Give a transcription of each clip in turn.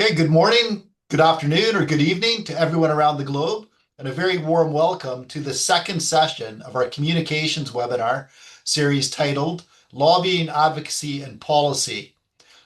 Okay, good morning, good afternoon, or good evening to everyone around the globe, and a very warm welcome to the second session of our communications webinar series titled Lobbying, Advocacy, and Policy.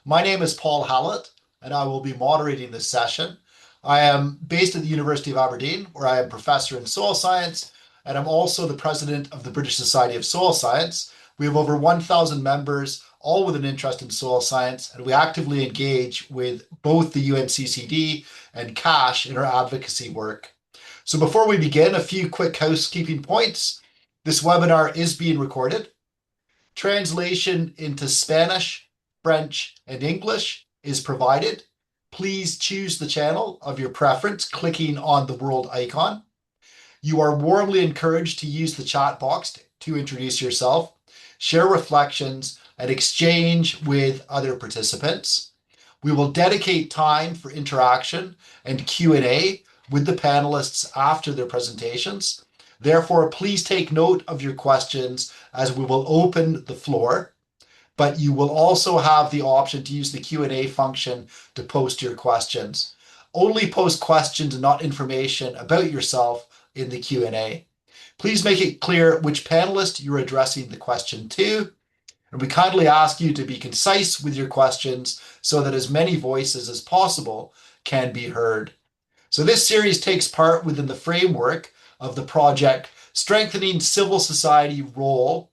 My name is Paul Hallett, and I will be moderating this session. I am based at the University of Aberdeen, where I am professor in soil science, and I'm also the president of the British Society of Soil Science. We have over 1,000 members, all with an interest in soil science, and we actively engage with both the UNCCD and CASH in our advocacy work. So before we begin, a few quick housekeeping points. This webinar is being recorded. Translation into Spanish, French, and English is provided. Please choose the channel of your preference, clicking on the world icon. You are warmly encouraged to use the chat box to introduce yourself, share reflections, and exchange with other participants. We will dedicate time for interaction and Q&A with the panelists after their presentations. Therefore, please take note of your questions as we will open the floor, but you will also have the option to use the Q&A function to post your questions. Only post questions and not information about yourself in the Q&A. Please make it clear which panelist you're addressing the question to, and we kindly ask you to be concise with your questions so that as many voices as possible can be heard. So this series takes part within the framework of the project Strengthening Civil Society Role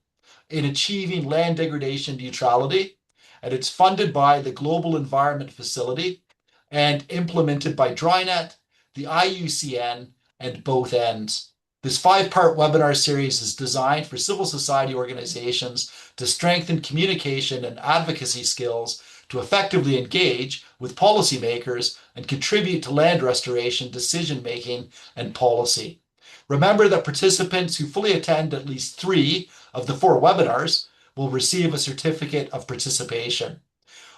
in Achieving Land Degradation Neutrality, and it's funded by the Global Environment Facility and implemented by Drynet, the IUCN, and both ends. This 5-part webinar series is designed for civil society organizations to strengthen communication and advocacy skills to effectively engage with policymakers and contribute to land restoration, decision-making, and policy. Remember that participants who fully attend at least 3 of the 4 webinars will receive a certificate of participation.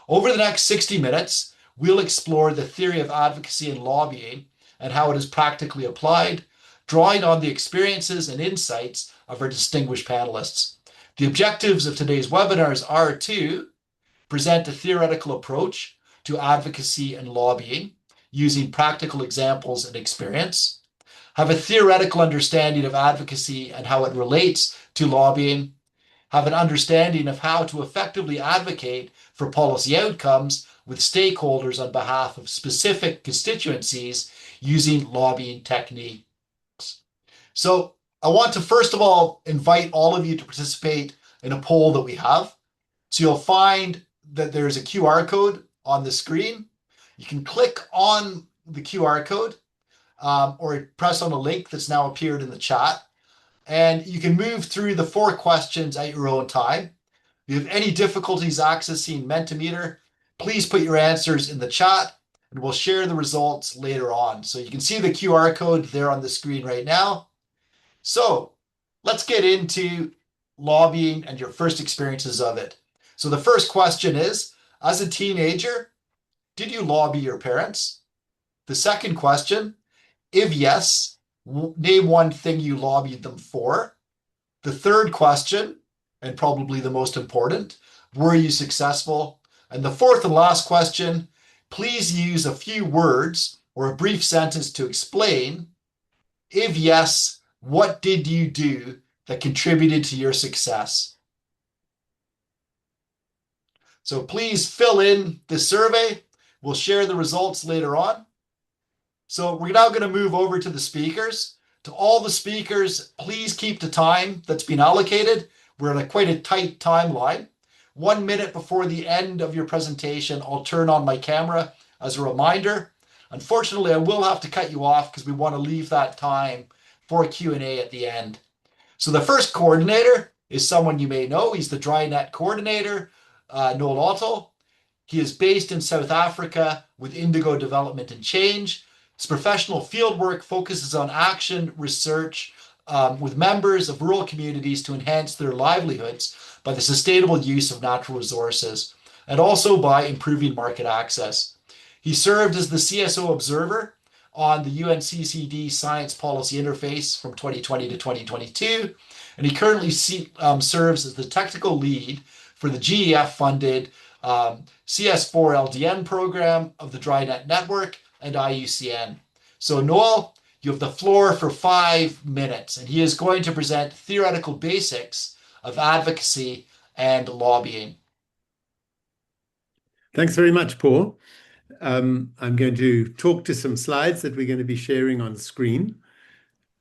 Over the next 60 minutes, we'll explore the theory of advocacy and lobbying and how it is practically applied, drawing on the experiences and insights of our distinguished panelists. The objectives of today's webinars are to present a theoretical approach to advocacy and lobbying using practical examples and experience, have a theoretical understanding of advocacy and how it relates to lobbying, have an understanding of how to effectively advocate for policy outcomes with stakeholders on behalf of specific constituencies using lobbying techniques. So I want to first of all invite all of you to participate in a poll that we have. So you'll find that there's a QR code on the screen. You can click on the QR code or press on a link that's now appeared in the chat. And you can move through the 4 questions at your own time. If you have any difficulties accessing Mentimeter, please put your answers in the chat and we'll share the results later on. So you can see the QR code there on the screen right now. So let's get into lobbying and your first experiences of it. So the first question is, as a teenager, did you lobby your parents? The second question, if yes, name one thing you lobbied them for. The third question, and probably the most important, were you successful? And the fourth and last question, please use a few words or a brief sentence to explain, if yes, what did you do that contributed to your success? So please fill in the survey. We'll share the results later on. So we're now going to move over to the speakers. To all the speakers, please keep the time that's been allocated. We're in quite a tight timeline. 1 minute before the end of your presentation, I'll turn on my camera as a reminder. Unfortunately, I will have to cut you off because we want to leave that time for Q&A at the end. So the first coordinator is someone you may know. He's the Drynet coordinator, Noel Otto. He is based in South Africa with Indigo Development and Change. His professional fieldwork focuses on action research with members of rural communities to enhance their livelihoods by the sustainable use of natural resources and also by improving market access. He served as the CSO observer on the UNCCD Science Policy Interface from 2020 to 2022, and he currently serves as the technical lead for the GEF-funded CS4LDN program of the Drynet network, and IUCN. So Noel, you have the floor for 5 minutes, and he is going to present theoretical basics of advocacy and lobbying. Thanks very much, Paul. I'm going to talk to some slides that we're going to be sharing on screen.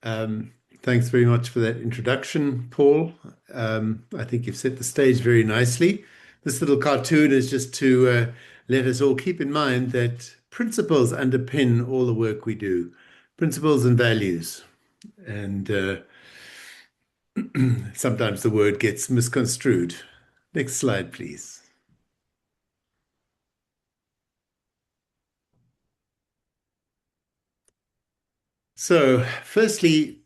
Thanks very much for that introduction, Paul. I think you've set the stage very nicely. This little cartoon is just to let us all keep in mind that principles underpin all the work we do, principles and values. And sometimes the word gets misconstrued. Next slide, please. So, firstly,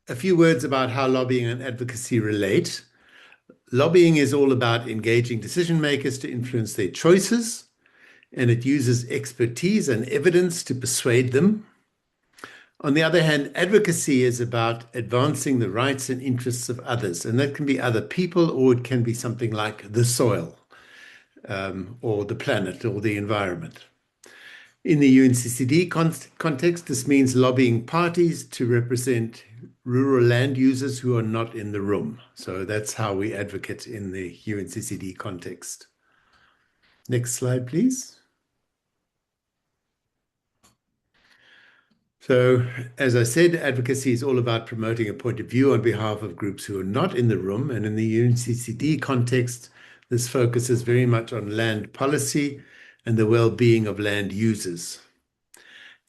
a few words about how lobbying and advocacy relate. Lobbying is all about engaging decision makers to influence their choices, and it uses expertise and evidence to persuade them. On the other hand, advocacy is about advancing the rights and interests of others, and that can be other people, or it can be something like the soil, or the planet, or the environment. In the UNCCD context, this means lobbying parties to represent rural land users who are not in the room. So that's how we advocate in the UNCCD context. Next slide, please. So, as I said, advocacy is all about promoting a point of view on behalf of groups who are not in the room. And in the UNCCD context, this focuses very much on land policy and the well-being of land users.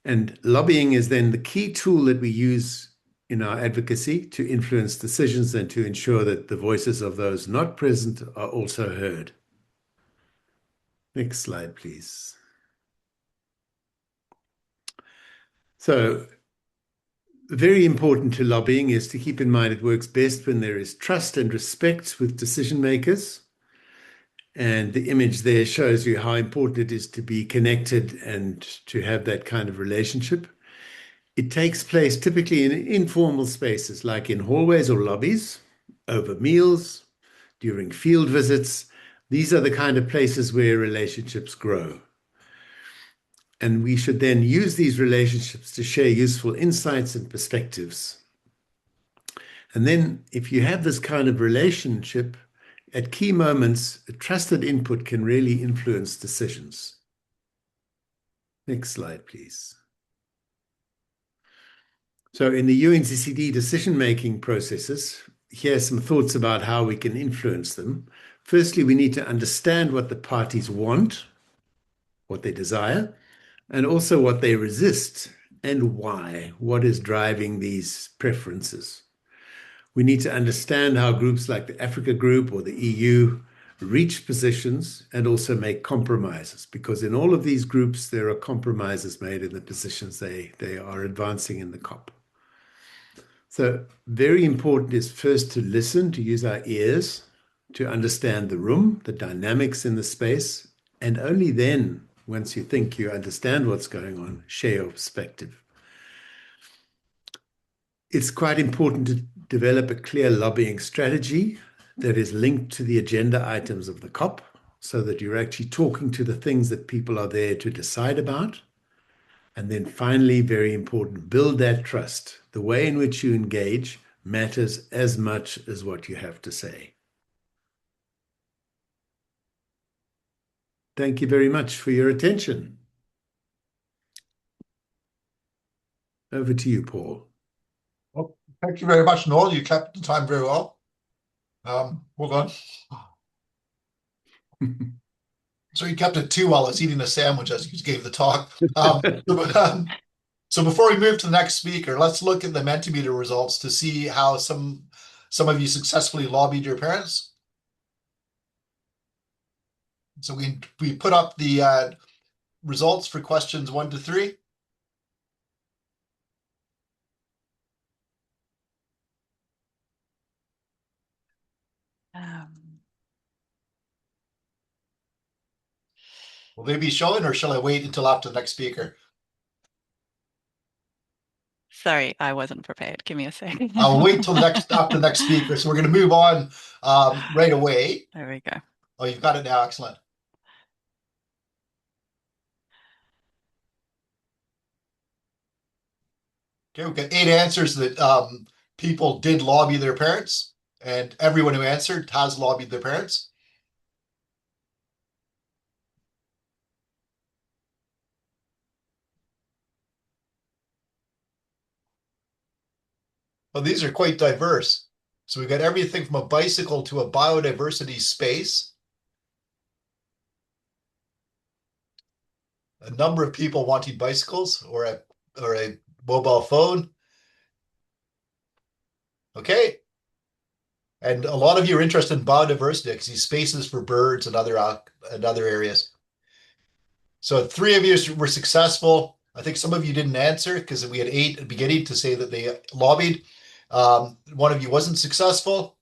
And lobbying is then the key tool that we use in our advocacy to influence decisions and to ensure that the voices of those not present are also heard. Next slide, please. So, very important to lobbying is to keep in mind it works best when there is trust and respect with decision makers. And the image there shows you how important it is to be connected and to have that kind of relationship. It takes place typically in informal spaces, like in hallways or lobbies, over meals, during field visits. These are the kind of places where relationships grow. And we should then use these relationships to share useful insights and perspectives. And then if you have this kind of relationship, at key moments, a trusted input can really influence decisions. Next slide, please. So in the UNCCD decision-making processes, here are some thoughts about how we can influence them. Firstly, we need to understand what the parties want, what they desire, and also what they resist and why, what is driving these preferences. We need to understand how groups like the Africa Group or the EU reach positions and also make compromises, because in all of these groups, there are compromises made in the positions they are advancing in the COP. So very important is first to listen, to use our ears, to understand the room, the dynamics in the space, and only then, once you think you understand what's going on, share your perspective. It's quite important to develop a clear lobbying strategy that is linked to the agenda items of the COP, so that you're actually talking to the things that people are there to decide about. And then finally, very important, build that trust. The way in which you engage matters as much as what you have to say. Thank you very much for your attention. Over to you, Paul. Well, thank you very much, Noel. You kept the time very well. Hold on. So you kept it too well. I was eating a sandwich as you gave the talk. So before we move to the next speaker, let's look at the Mentimeter results to see how some of you successfully lobbied your parents. So we put up the results for questions 1 to 3. Will they be showing, or shall I wait until after the next speaker? Sorry, I wasn't prepared. Give me a second. I'll wait till after the next speaker. So we're going to move on right away. There we go. Oh, you've got it now. Excellent. Okay, we've got 8 answers that people did lobby their parents, and everyone who answered has lobbied their parents. Well, these are quite diverse. So we've got everything from a bicycle to a biodiversity space. A number of people wanting bicycles or a mobile phone. Okay. And a lot of you are interested in biodiversity because these spaces for birds and other areas. So 3 of you were successful. I think some of you didn't answer because we had 8 at the beginning to say that they lobbied. 1 of you wasn't successful.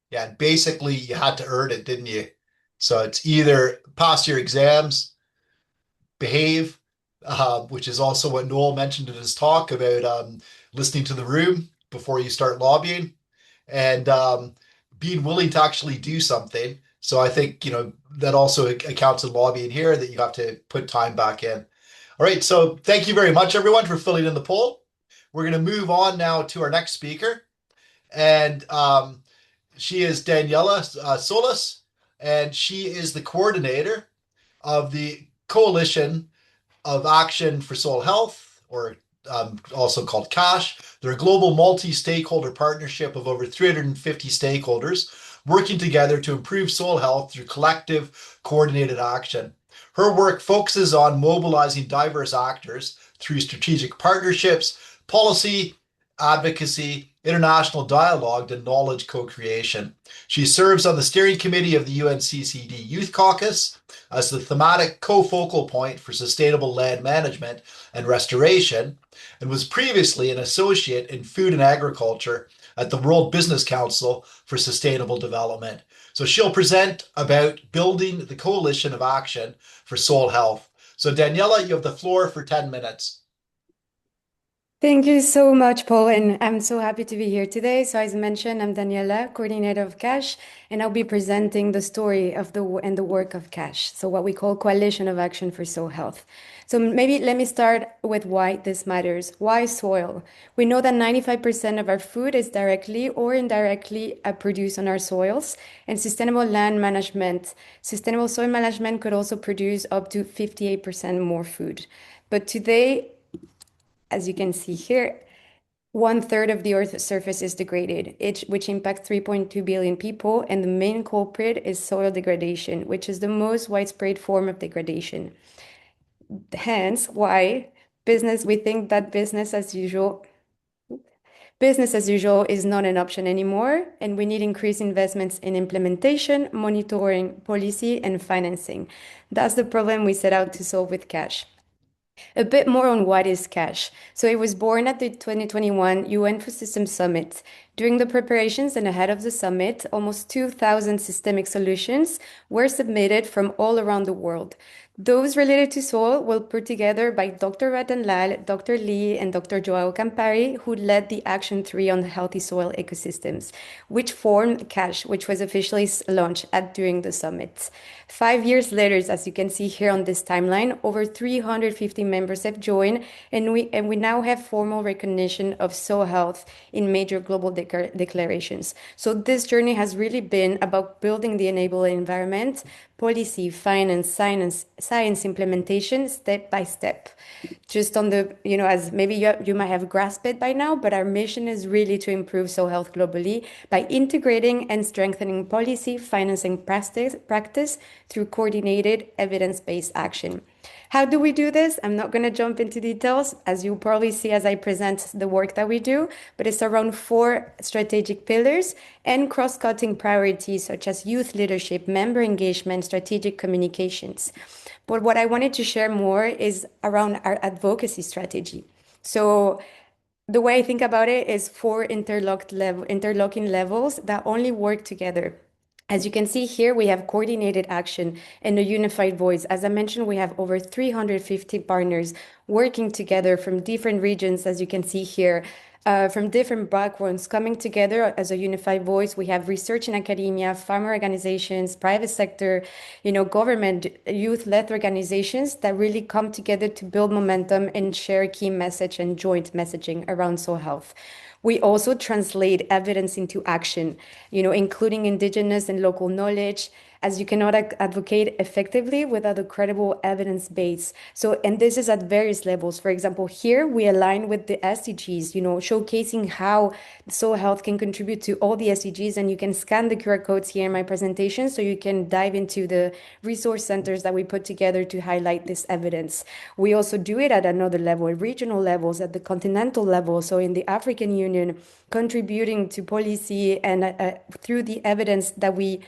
Yeah, basically you had to earn it, didn't you? So it's either pass your exams, behave, which is also what Noel mentioned in his talk about listening to the room before you start lobbying, and being willing to actually do something. So I think, that also accounts in lobbying here, that you have to put time back in. All right, so thank you very much, everyone, for filling in the poll. We're going to move on now to our next speaker, and she is Daniela Solis, and she is the coordinator of the Coalition of Action for Soul Health, or also called CASH. They're a global multi-stakeholder partnership of over 350 stakeholders working together to improve soul health through collective coordinated action. Her work focuses on mobilizing diverse actors through strategic partnerships, policy, advocacy, international dialogue, and knowledge co-creation. She serves on the steering committee of the UNCCD Youth Caucus as the thematic co-focal point for sustainable land management and restoration, and was previously an associate in food and agriculture at the World Business Council for Sustainable Development. So she'll present about building the coalition of action for soul health. So Daniela, you have the floor for 10 minutes. Thank you so much, Paul, and I'm so happy to be here today. So as mentioned, I'm Daniela, coordinator of CASH, and I'll be presenting the story of the work of CASH, so what we call Coalition of Action for Soul Health. So maybe let me start with why this matters. Why soil? We know that 95% of our food is directly or indirectly produced on our soils, and sustainable soil management could also produce up to 58% more food. But today, as you can see here, 1/3 of the Earth's surface is degraded, which impacts 3.2 billion people, and the main culprit is soil degradation, which is the most widespread form of degradation. Hence, why we think that business as usual is not an option anymore, and we need increased investments in implementation, monitoring, policy, and financing. That's the problem we set out to solve with CASH. A bit more on what is CASH. So it was born at the 2021 UN Food Systems Summit. During the preparations and ahead of the summit, almost 2,000 systemic solutions were submitted from all around the world. Those related to soil were put together by Dr. Ratan Lal, Dr. Lee, and Dr. Joao Campari, who led the Action 3 on healthy soil ecosystems, which formed CASH, which was officially launched during the summit. 5 years later, as you can see here on this timeline, over 350 members have joined, and we now have formal recognition of soil health in major global declarations. So this journey has really been about building the enabling environment, policy, finance, science implementation, step by step. Just on the, as maybe you might have grasped it by now, but our mission is really to improve soil health globally by integrating and strengthening policy, financing practice through coordinated evidence-based action. How do we do this? I'm not going to jump into details, as you'll probably see as I present the work that we do, but it's around 4 strategic pillars and cross-cutting priorities such as youth leadership, member engagement, strategic communications. But what I wanted to share more is around our advocacy strategy. So the way I think about it is 4 interlocking levels that only work together. As you can see here, we have coordinated action and a unified voice. As I mentioned, we have over 350 partners working together from different regions, as you can see here, from different backgrounds coming together as a unified voice. We have research in academia, farmer organizations, private sector, government, youth-led organizations that really come together to build momentum and share a key message and joint messaging around soil health. We also translate evidence into action, including indigenous and local knowledge, as you cannot advocate effectively without a credible evidence base. So, and this is at various levels. For example, here we align with the SDGs, showcasing how soil health can contribute to all the SDGs. And you can scan the QR codes here in my presentation so you can dive into the resource centers that we put together to highlight this evidence. We also do it at another level, at regional levels, at the continental level. So in the African Union, contributing to policy and through the evidence that we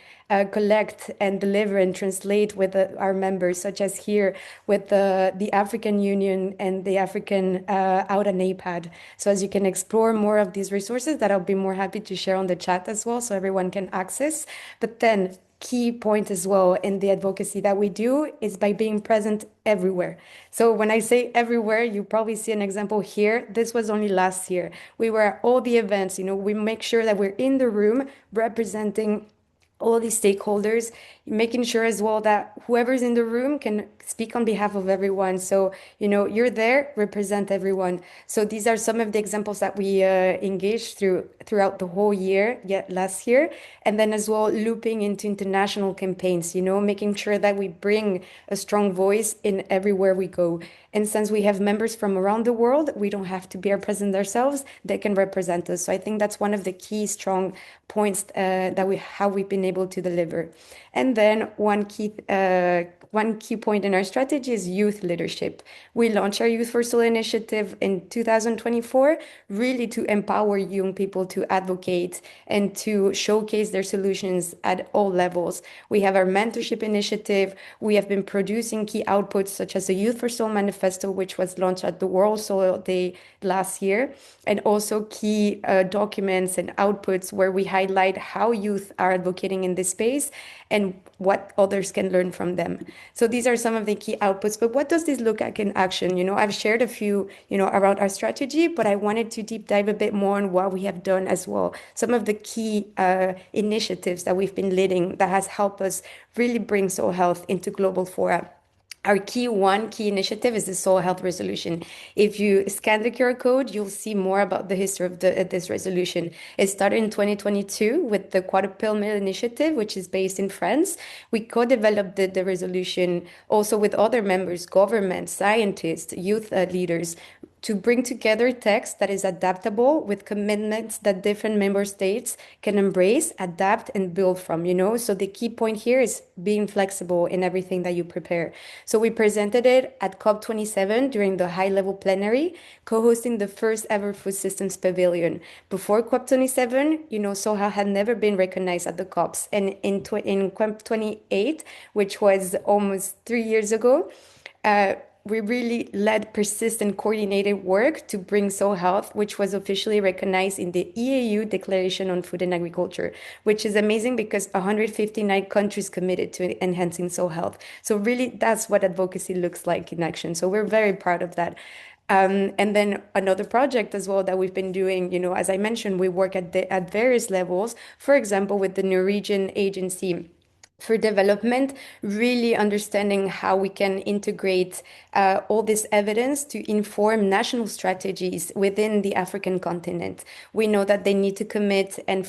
collect and deliver and translate with our members, such as here with the African Union and the African out and APAD. So as you can explore more of these resources that I'll be more happy to share on the chat as well so everyone can access. But then key point as well in the advocacy that we do is by being present everywhere. So when I say everywhere, you probably see an example here. This was only last year. We were at all the events, we make sure that we're in the room representing all these stakeholders, making sure as well that whoever's in the room can speak on behalf of everyone. So, you're there, represent everyone. So these are some of the examples that we engaged throughout the whole year, last year. And then as well, looping into international campaigns, making sure that we bring a strong voice in everywhere we go. And since we have members from around the world, we don't have to be present ourselves, they can represent us. So I think that's one of the key strong points how we've been able to deliver. And then one key point in our strategy is youth leadership. We launched our Youth for Soil initiative in 2024, really to empower young people to advocate and to showcase their solutions at all levels. We have our mentorship initiative. We have been producing key outputs such as the Youth for Soil manifesto, which was launched at the World Soil Day last year, and also key documents and outputs where we highlight how youth are advocating in this space and what others can learn from them. So these are some of the key outputs. But what does this look like in action? I've shared a few, around our strategy, but I wanted to deep dive a bit more on what we have done as well. Some of the key initiatives that we've been leading that has helped us really bring soil health into global fora. Our key initiative is the Soil Health Resolution. If you scan the QR code, you'll see more about the history of this resolution. It started in 2022 with the Quadruple Mill Initiative, which is based in France. We co-developed the resolution also with other members, government, scientists, youth leaders, to bring together text that is adaptable with commitments that different member states can embrace, adapt, and build from, So the key point here is being flexible in everything that you prepare. So we presented it at COP27 during the high-level plenary, co-hosting the first ever food systems pavilion. Before COP27, soil had never been recognized at the COPs. And in COP28, which was almost 3 years ago, we really led persistent coordinated work to bring soil health, which was officially recognized in the EAU Declaration on Food and Agriculture, which is amazing because 159 countries committed to enhancing soil health. So really, that's what advocacy looks like in action. So we're very proud of that. And then another project as well that we've been doing, as I mentioned, we work at various levels. For example, with the Norwegian Agency for Development, really understanding how we can integrate all this evidence to inform national strategies within the African continent. We know that they need to commit and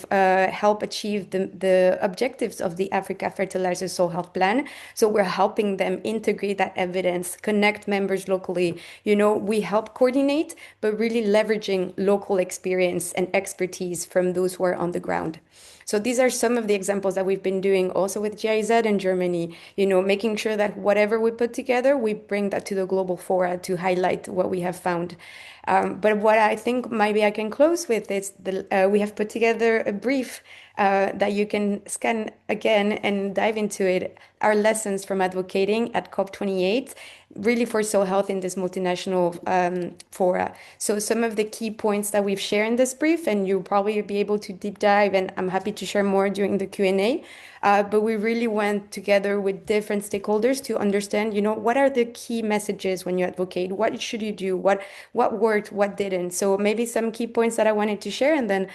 help achieve the objectives of the Africa Fertilizer Soil Health Plan. So we're helping them integrate that evidence, connect members locally. We help coordinate, but really leveraging local experience and expertise from those who are on the ground. So these are some of the examples that we've been doing also with GIZ in Germany, making sure that whatever we put together, we bring that to the global fora to highlight what we have found. But what I think maybe I can close with is we have put together a brief that you can scan again and dive into it, our lessons from advocating at COP28, really for soul health in this multinational fora. So some of the key points that we've shared in this brief, and you'll probably be able to deep dive, and I'm happy to share more during the Q&A. But we really went together with different stakeholders to understand, what are the key messages when you advocate? What should you do? What worked? What didn't? So maybe some key points that I wanted to share, and then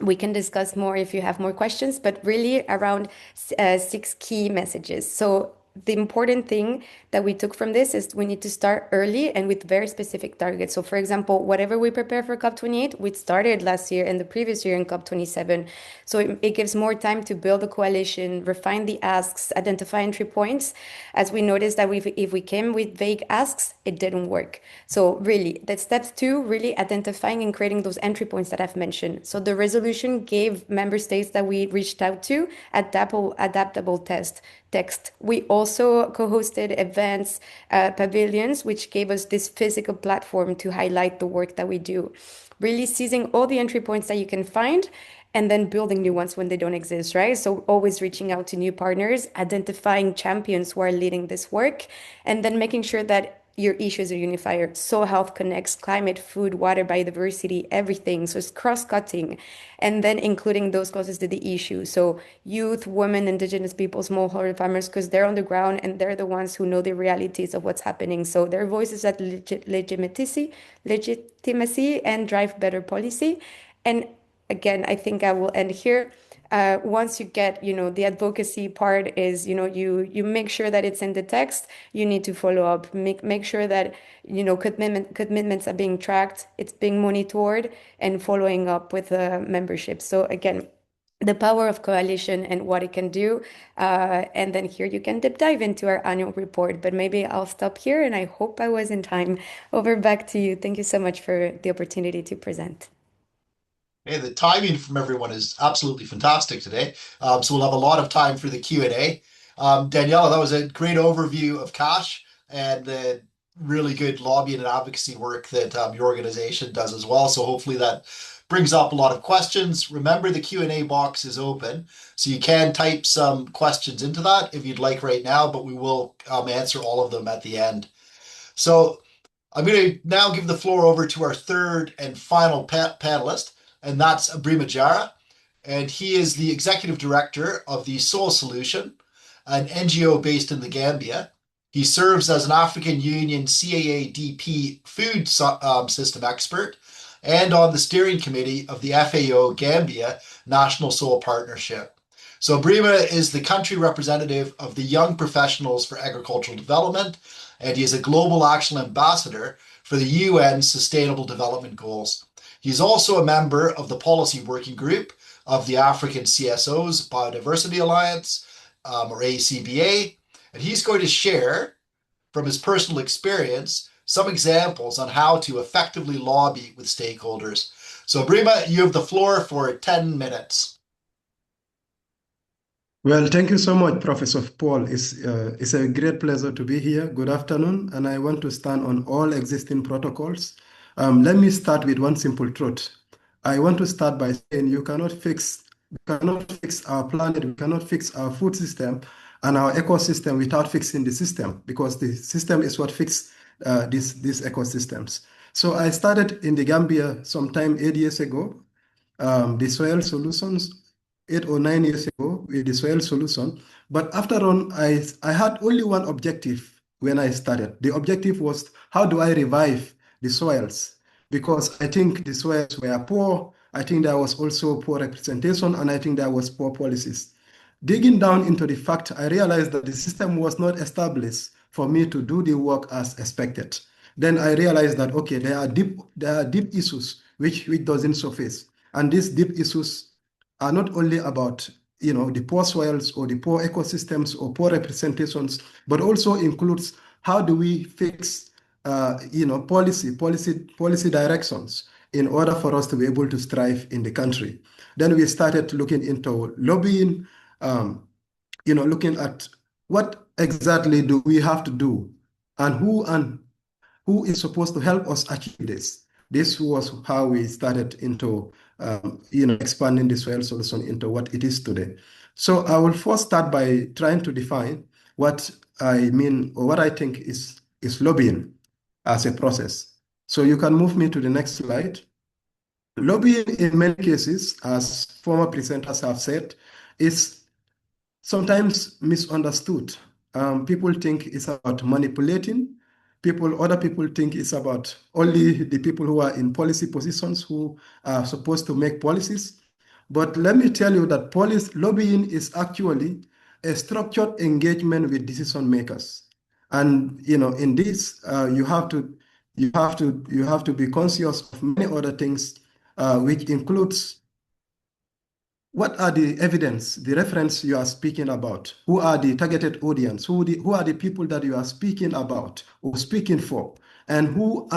we can discuss more if you have more questions, but really around 6 key messages. So the important thing that we took from this is we need to start early and with very specific targets. So for example, whatever we prepare for COP28, we started last year and the previous year in COP27. So it gives more time to build a coalition, refine the asks, identify entry points. As we noticed that if we came with vague asks, it didn't work. So really, that's step 2, really identifying and creating those entry points that I've mentioned. So the resolution gave member states that we reached out to adaptable text. We also co-hosted events, pavilions, which gave us this physical platform to highlight the work that we do. Really seizing all the entry points that you can find and then building new ones when they don't exist, right? So always reaching out to new partners, identifying champions who are leading this work, and then making sure that your issues are unifier. Soul health connects climate, food, water, biodiversity, everything. So it's cross-cutting. And then including those closest to the issue. So youth, women, indigenous people, smallholder farmers, because they're on the ground and they're the ones who know the realities of what's happening. So their voices at legitimacy and drive better policy. And again, I think I will end here. Once you get, the advocacy part is, you make sure that it's in the text, you need to follow up, make sure that, commitments are being tracked, it's being monitored and following up with membership. So again, the power of coalition and what it can do. And then here you can deep dive into our annual report, but maybe I'll stop here and I hope I was in time. Over back to you. Thank you so much for the opportunity to present. Hey, the timing from everyone is absolutely fantastic today. So we'll have a lot of time for the Q&A. Daniela, that was a great overview of CASH and the really good lobbying and advocacy work that your organization does as well. So hopefully that brings up a lot of questions. Remember, the Q&A box is open, so you can type some questions into that if you'd like right now, but we will answer all of them at the end. So I'm going to now give the floor over to our third and final panelist, and that's Ibrahima Jara, and he is the Executive Director of the Soli Solution, an NGO based in the Gambia. He serves as an African Union CAADP food system expert and on the steering committee of the FAO Gambia National Soul Partnership. So Ibrahima is the country representative of the Young Professionals for Agricultural Development, and he is a Global Action Ambassador for the UN Sustainable Development Goals. He's also a member of the Policy Working Group of the African CSOs Biodiversity Alliance, or ACBA, and he's going to share from his personal experience some examples on how to effectively lobby with stakeholders. So Ibrahima, you have the floor for 10 minutes. Well, thank you so much, Professor Paul. It's a great pleasure to be here. Good afternoon, and I want to stand on all existing protocols. Let me start with one simple truth. I want to start by saying we cannot fix our planet, we cannot fix our food system and our ecosystem without fixing the system, because the system is what fixes these ecosystems. So I started in the Gambia sometime 8 years ago, the Soil Solutions, 8 or 9 years ago with the Soil Solution. But after all, I had only one objective when I started. The objective was, how do I revive the soils? Because I think the soils were poor. I think there was also poor representation, and I think there was poor policies. Digging down into the fact, I realized that the system was not established for me to do the work as expected. Then I realized that, okay, there are deep issues which doesn't surface. And these deep issues are not only about the poor soils or the poor ecosystems or poor representations, but also includes how do we fix policy directions in order for us to be able to strive in the country. Then we started looking into lobbying, looking at what exactly do we have to do and who is supposed to help us achieve this. This was how we started into expanding the soil solution into what it is today. So I will first start by trying to define what I mean or what I think is lobbying as a process. So you can move me to the next slide. Lobbying in many cases, as former presenters have said, is sometimes misunderstood. People think it's about manipulating. Other people think it's about only the people who are in policy positions who are supposed to make policies. But let me tell you that lobbying is actually a structured engagement with decision makers. And in this, you have to be conscious of many other things, which includes what are the evidence, the reference you are speaking about? Who are the targeted audience? Who are the people that you are speaking about or speaking for? And who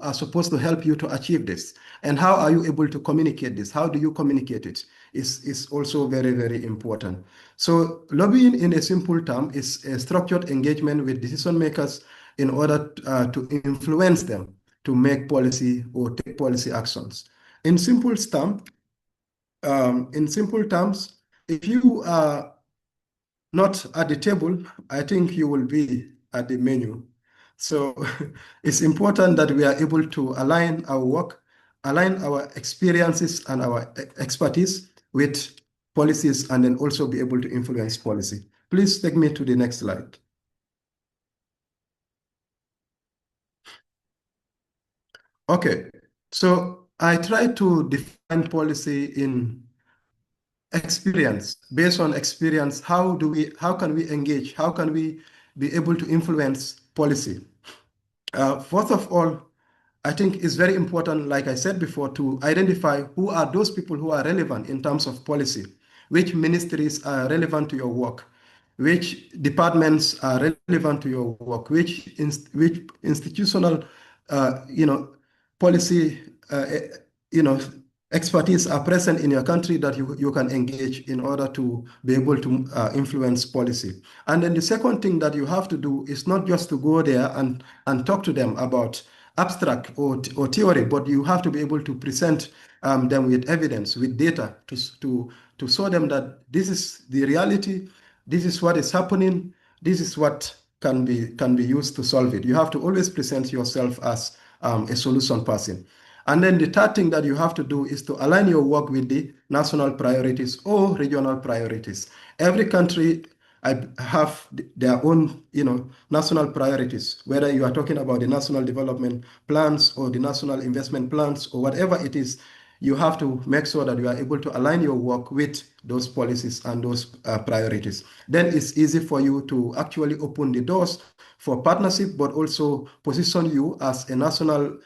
are supposed to help you to achieve this? And how are you able to communicate this? How do you communicate it? Is also very, very important. So lobbying in a simple term is a structured engagement with decision makers in order to influence them to make policy or take policy actions. In simple terms, if you are not at the table, I think you will be at the menu. So it's important that we are able to align our work, align our experiences and our expertise with policies, and then also be able to influence policy. Please take me to the next slide. Okay, so I try to define policy in experience. Based on experience, how can we engage? How can we be able to influence policy? First of all, I think it's very important, like I said before, to identify who are those people who are relevant in terms of policy, which ministries are relevant to your work, which departments are relevant to your work, which institutional, policy, expertise are present in your country that you can engage in order to be able to influence policy. And then the second thing that you have to do is not just to go there and talk to them about abstract or theory, but you have to be able to present them with evidence, with data to show them that this is the reality, this is what is happening, this is what can be used to solve it. You have to always present yourself as a solution person. And then the third thing that you have to do is to align your work with the national priorities or regional priorities. Every country have their own, national priorities, whether you are talking about the national development plans or the national investment plans or whatever it is. You have to make sure that you are able to align your work with those policies and those priorities. Then it's easy for you to actually open the doors for partnership, but also position you as a national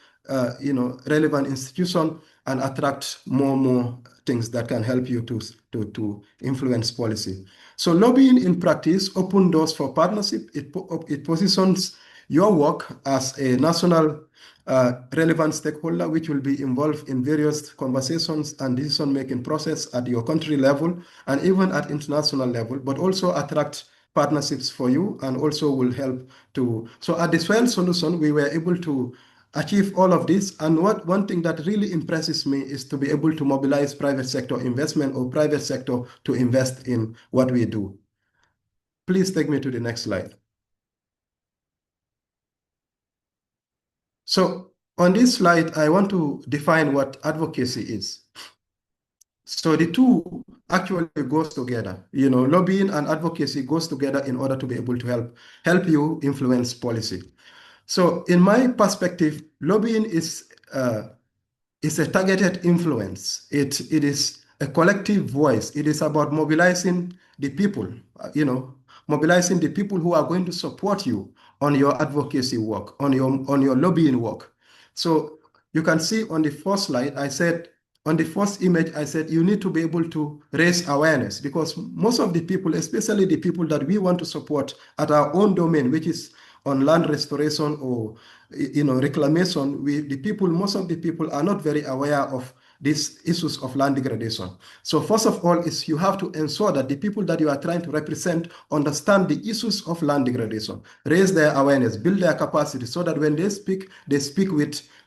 relevant institution and attract more things that can help you to influence policy. So lobbying in practice opens doors for partnership. It positions your work as a national relevant stakeholder, which will be involved in various conversations and decision-making process at your country level and even at international level, but also attract partnerships for you and also will help to. So at the Soli Solution, we were able to achieve all of this. And one thing that really impresses me is to be able to mobilize private sector investment or private sector to invest in what we do. Please take me to the next slide. So on this slide, I want to define what advocacy is. So the two actually goes together. Lobbying and advocacy goes together in order to be able to help you influence policy. So in my perspective, lobbying is a targeted influence. It is a collective voice. It is about mobilizing the people, mobilizing the people who are going to support you on your advocacy work, on your lobbying work. So you can see on the first slide, on the first image, I said you need to be able to raise awareness because most of the people, especially the people that we want to support at our own domain, which is on land restoration or reclamation, most of the people are not very aware of these issues of land degradation. So first of all is you have to ensure that the people that you are trying to represent understand the issues of land degradation, raise their awareness, build their capacity so that when they speak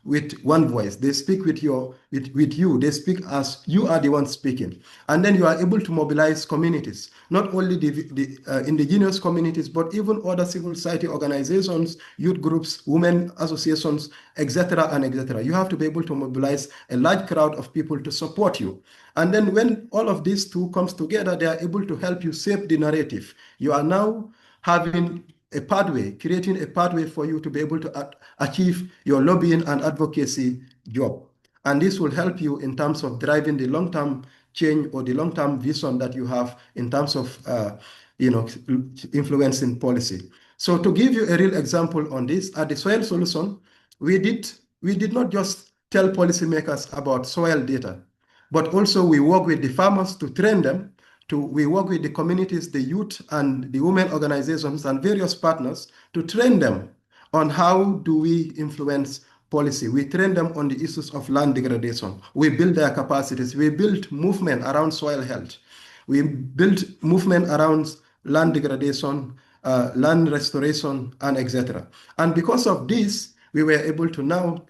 with one voice. They speak with you. They speak as you are the one speaking. And then you are able to mobilize communities, not only the indigenous communities, but even other civil society organizations, youth groups, women associations, etc. and etc. You have to be able to mobilize a large crowd of people to support you. And then when all of these two comes together, they are able to help you shape the narrative. You are now having a pathway, creating a pathway for you to be able to achieve your lobbying and advocacy job. And this will help you in terms of driving the long-term change or the long-term vision that you have in terms of influencing policy. So to give you a real example on this, at the Soil Solution, we did not just tell policymakers about soil data, but also we work with the farmers to train them. We work with the communities, the youth and the women organizations and various partners to train them on how do we influence policy. We train them on the issues of land degradation. We build their capacities. We build movement around soil health. We build movement around land degradation, land restoration, and etc. And because of this, we were able to now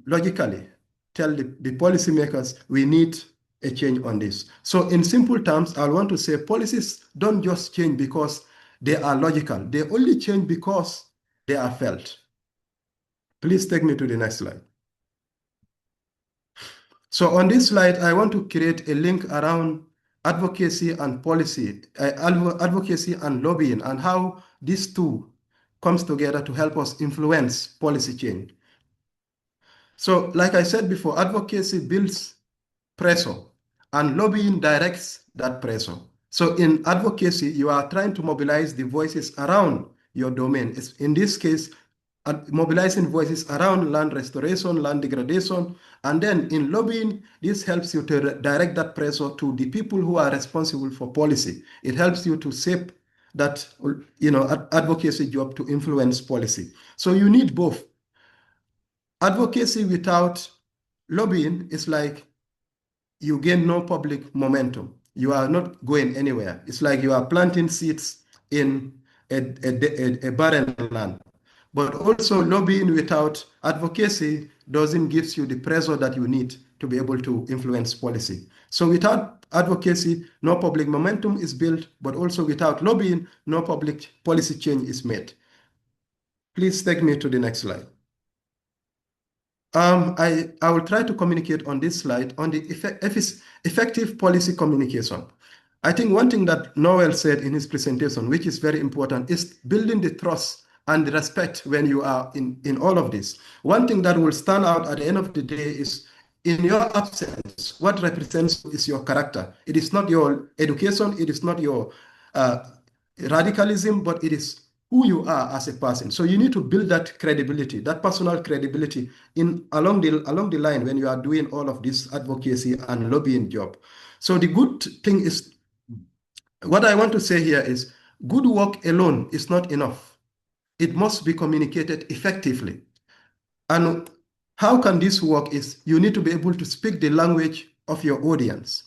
logically tell the policymakers we need a change on this. So in simple terms, I want to say policies don't just change because they are logical. They only change because they are felt. Please take me to the next slide. So on this slide, I want to create a link around advocacy and policy, advocacy and lobbying, and how these two comes together to help us influence policy change. So like I said before, advocacy builds pressure and lobbying directs that pressure. So in advocacy, you are trying to mobilize the voices around your domain. In this case, mobilizing voices around land restoration, land degradation, and then in lobbying, this helps you to direct that pressure to the people who are responsible for policy. It helps you to shape that advocacy job to influence policy. So you need both. Advocacy without lobbying is like you gain no public momentum. You are not going anywhere. It's like you are planting seeds in a barren land. But also lobbying without advocacy doesn't give you the pressure that you need to be able to influence policy. So without advocacy, no public momentum is built, but also without lobbying, no public policy change is made. Please take me to the next slide. I will try to communicate on this slide on the effective policy communication. I think one thing that Noel said in his presentation, which is very important, is building the trust and the respect when you are in all of this. One thing that will stand out at the end of the day is in your absence, what represents is your character. It is not your education, it is not your radicalism, but it is who you are as a person. So you need to build that credibility, that personal credibility along the line when you are doing all of this advocacy and lobbying job. So the good thing is, what I want to say here is, good work alone is not enough. It must be communicated effectively. And how can this work is you need to be able to speak the language of your audience.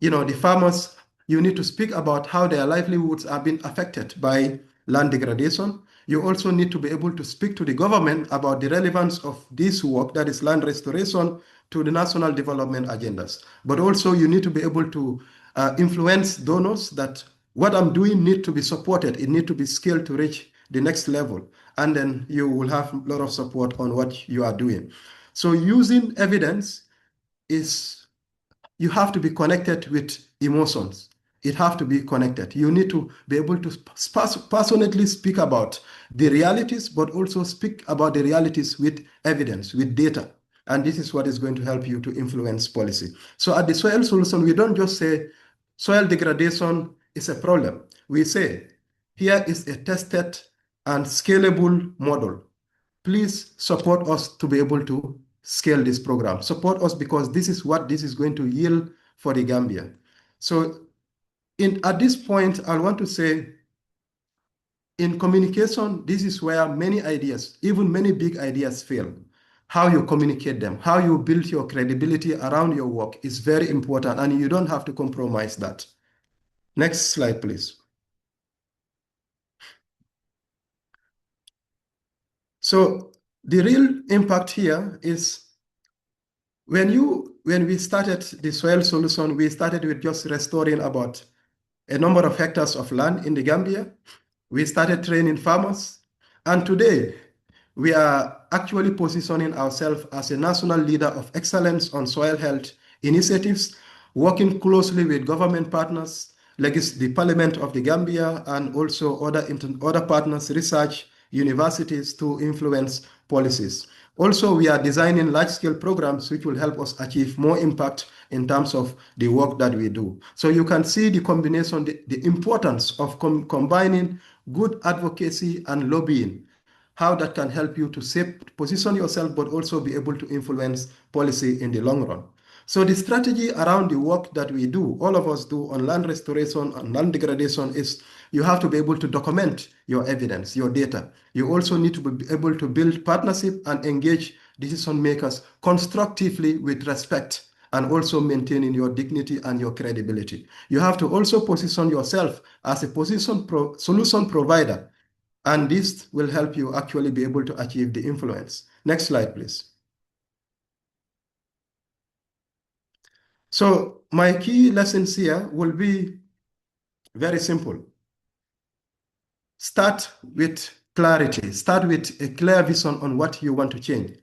The farmers, you need to speak about how their livelihoods are being affected by land degradation. You also need to be able to speak to the government about the relevance of this work, that is land restoration, to the national development agendas. But also you need to be able to influence donors that what I'm doing need to be supported. It need to be scaled to reach the next level. And then you will have a lot of support on what you are doing. So using evidence is, you have to be connected with emotions. It have to be connected. You need to be able to passionately speak about the realities, but also speak about the realities with evidence, with data. And this is what is going to help you to influence policy. So at the Soil Solution, we don't just say soil degradation is a problem. We say, here is a tested and scalable model. Please support us to be able to scale this program. Support us because this is what this is going to yield for the Gambia. So at this point, I want to say, in communication, this is where many ideas, even many big ideas fail. how you communicate them, how you build your credibility around your work is very important, and you don't have to compromise that. Next slide, please. So the real impact here is when we started the soil solution, we started with just restoring about a number of hectares of land in the Gambia. We started training farmers, and today we are actually positioning ourselves as a national leader of excellence on soil health initiatives, working closely with government partners, like the Parliament of the Gambia, and also other partners, research, universities to influence policies. Also, we are designing large-scale programs which will help us achieve more impact in terms of the work that we do. So you can see the combination, the importance of combining good advocacy and lobbying, how that can help you to position yourself, but also be able to influence policy in the long run. So the strategy around the work that we do, all of us do on land restoration and land degradation, is you have to be able to document your evidence, your data. You also need to be able to build partnership and engage decision makers constructively with respect, and also maintaining your dignity and your credibility. You have to also position yourself as a solution provider, and this will help you actually be able to achieve the influence. Next slide, please. So my key lessons here will be very simple. Start with clarity. Start with a clear vision on what you want to change.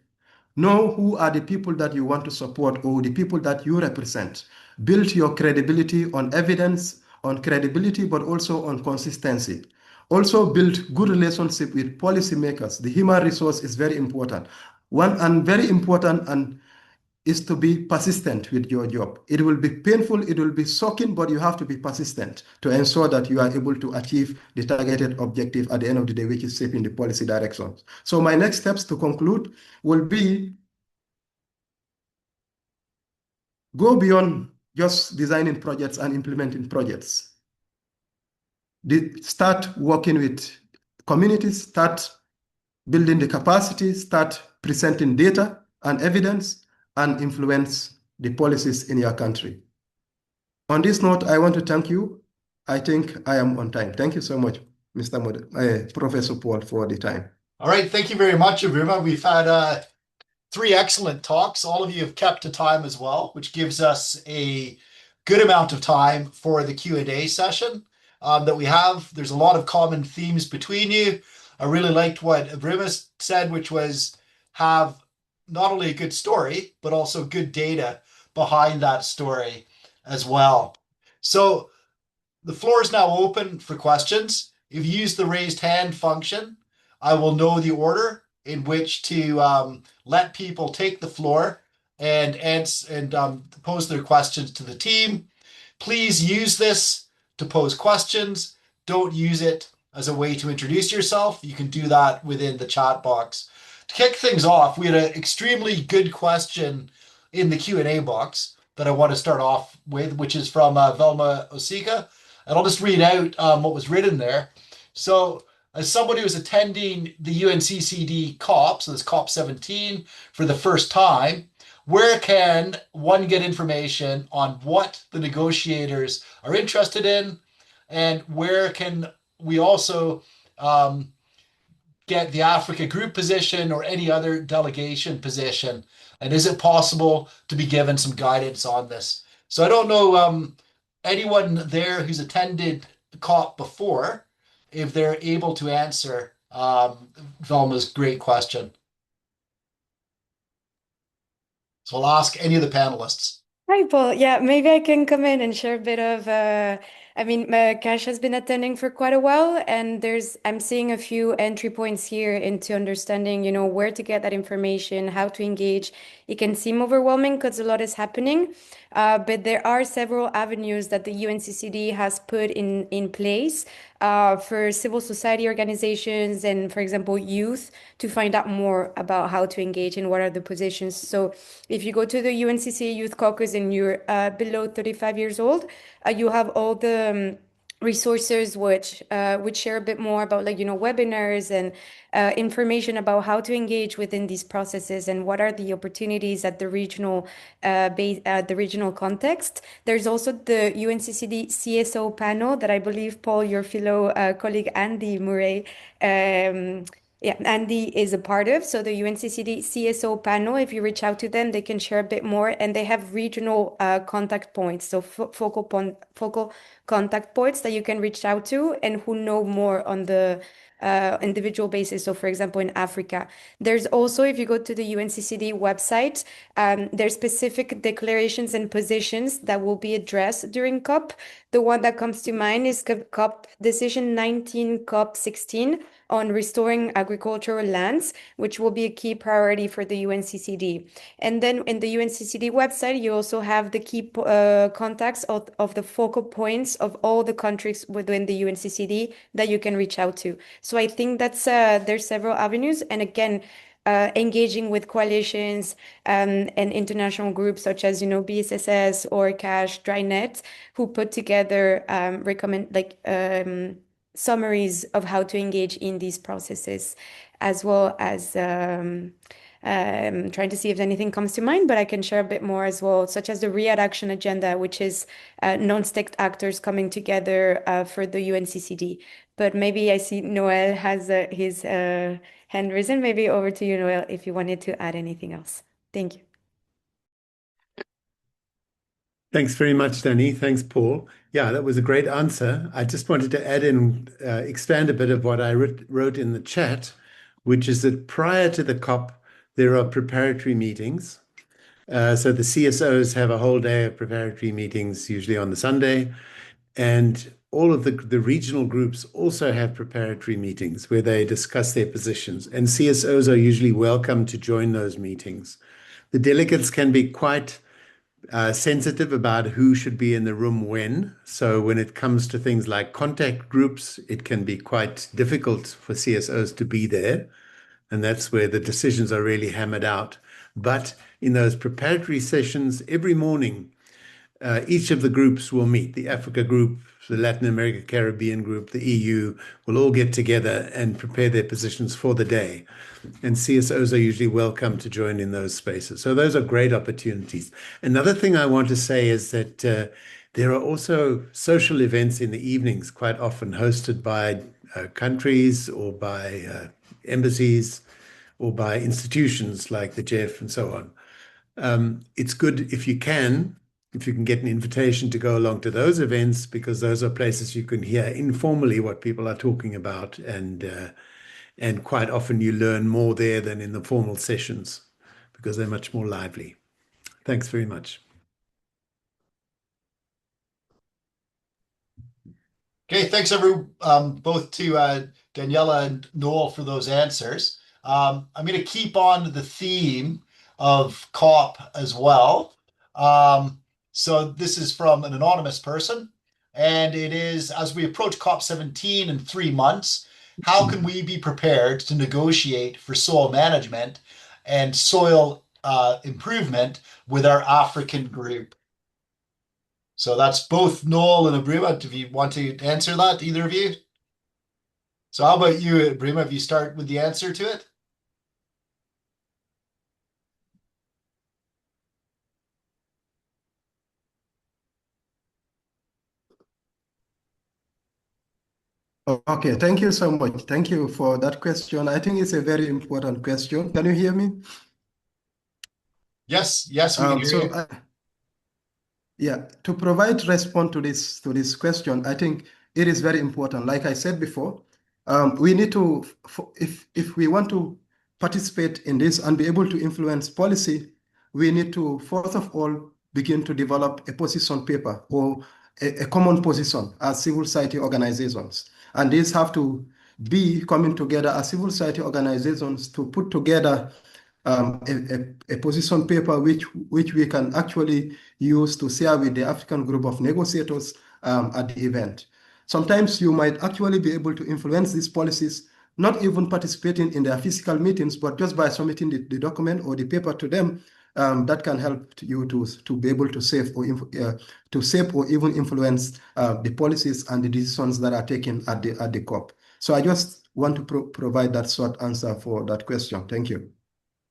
Know who are the people that you want to support or the people that you represent. Build your credibility on evidence, on credibility, but also on consistency. Also build good relationship with policymakers. The human resource is very important. Very important is to be persistent with your job. It will be painful, it will be shocking, but you have to be persistent to ensure that you are able to achieve the targeted objective at the end of the day, which is shaping the policy directions. So my next steps to conclude will be go beyond just designing projects and implementing projects. Start working with communities, start building the capacity, start presenting data and evidence, and influence the policies in your country. On this note, I want to thank you. I think I am on time. Thank you so much, Professor Paul, for the time. All right, thank you very much, Avrima. We've had 3 excellent talks. All of you have kept to time as well, which gives us a good amount of time for the Q&A session that we have. There's a lot of common themes between you. I really liked what Avrima said, which was have not only a good story, but also good data behind that story as well. So the floor is now open for questions. If you use the raised hand function, I will know the order in which to let people take the floor and pose their questions to the team. Please use this to pose questions. Don't use it as a way to introduce yourself. You can do that within the chat box. To kick things off, we had an extremely good question in the Q&A box that I want to start off with, which is from Velma Osika. And I'll just read out what was written there. So as somebody who's attending the UNCCD COP, so this COP 17 for the first time, where can one get information on what the negotiators are interested in, and where can we also get the Africa group position or any other delegation position? And is it possible to be given some guidance on this? So I don't know anyone there who's attended the COP before, if they're able to answer Velma's great question. So I'll ask any of the panelists. Hi, Paul. Yeah, maybe I can come in and share a bit of. Cash has been attending for quite a while, and I'm seeing a few entry points here into understanding, where to get that information, how to engage. It can seem overwhelming because a lot is happening, but there are several avenues that the UNCCD has put in place for civil society organizations and, for example, youth to find out more about how to engage and what are the positions. So if you go to the UNCCD Youth Caucus and you're below 35 years old, you have all the resources which would share a bit more about webinars and information about how to engage within these processes and what are the opportunities at the regional context. There's also the UNCCD CSO panel that I believe, Paul, your fellow colleague Andy Murray Andy is a part of. So the UNCCD CSO panel, if you reach out to them, they can share a bit more, and they have regional contact points, so focal contact points that you can reach out to and who know more on the individual basis. So for example, in Africa, there's also, if you go to the UNCCD website, there's specific declarations and positions that will be addressed during COP. The one that comes to mind is COP decision 19/16 on restoring agricultural lands, which will be a key priority for the UNCCD. And then in the UNCCD website, you also have the key contacts of the focal points of all the countries within the UNCCD that you can reach out to. So I think that's there's several avenues. And again, engaging with coalitions and international groups such as, BSSS or CASH, Drynet, who put together summaries of how to engage in these processes, as well as trying to see if anything comes to mind, but I can share a bit more as well, such as the Riyadh Action Agenda, which is non-state actors coming together for the UNCCD. But maybe I see Noel has his hand risen. Maybe over to you, Noel, if you wanted to add anything else. Thank you. Thanks very much, Danny. Thanks, Paul. Yeah, that was a great answer. I just wanted to add in, expand a bit of what I wrote in the chat, which is that prior to the COP, there are preparatory meetings. So the CSOs have a whole day of preparatory meetings, usually on the Sunday. And all of the regional groups also have preparatory meetings where they discuss their positions. And CSOs are usually welcome to join those meetings. The delegates can be quite sensitive about who should be in the room when. So when it comes to things like contact groups, it can be quite difficult for CSOs to be there. And that's where the decisions are really hammered out. But in those preparatory sessions, every morning, each of the groups will meet. The Africa group, the Latin America, Caribbean group, the EU will all get together and prepare their positions for the day. And CSOs are usually welcome to join in those spaces. So those are great opportunities. Another thing I want to say is that there are also social events in the evenings, quite often hosted by countries or by embassies or by institutions like the GEF and so on. It's good if you can get an invitation to go along to those events, because those are places you can hear informally what people are talking about, and quite often you learn more there than in the formal sessions because they're much more lively. Thanks very much. Okay, thanks both to Daniela and Noel for those answers. I'm going to keep on the theme of COP as well. So this is from an anonymous person, and it is, as we approach COP17 in 3 months, how can we be prepared to negotiate for soil management and soil improvement with our African group? So that's both Noel and Ibrima. If you want to answer that, either of you. So how about you, Ibrima, if you start with the answer to it? Okay, thank you so much. Thank you for that question. I think it's a very important question. Can you hear me? Yes, we can hear you. Yeah, to provide response to this question, I think it is very important. Like I said before, we need to, if we want to participate in this and be able to influence policy, we need to first of all begin to develop a position paper or a common position as civil society organizations. And these have to be coming together as civil society organizations to put together a position paper which we can actually use to share with the African group of negotiators at the event. Sometimes you might actually be able to influence these policies, not even participating in their physical meetings, but just by submitting the document or the paper to them, that can help you to be able to save or even influence the policies and the decisions that are taken at the COP. So I just want to provide that short answer for that question. Thank you.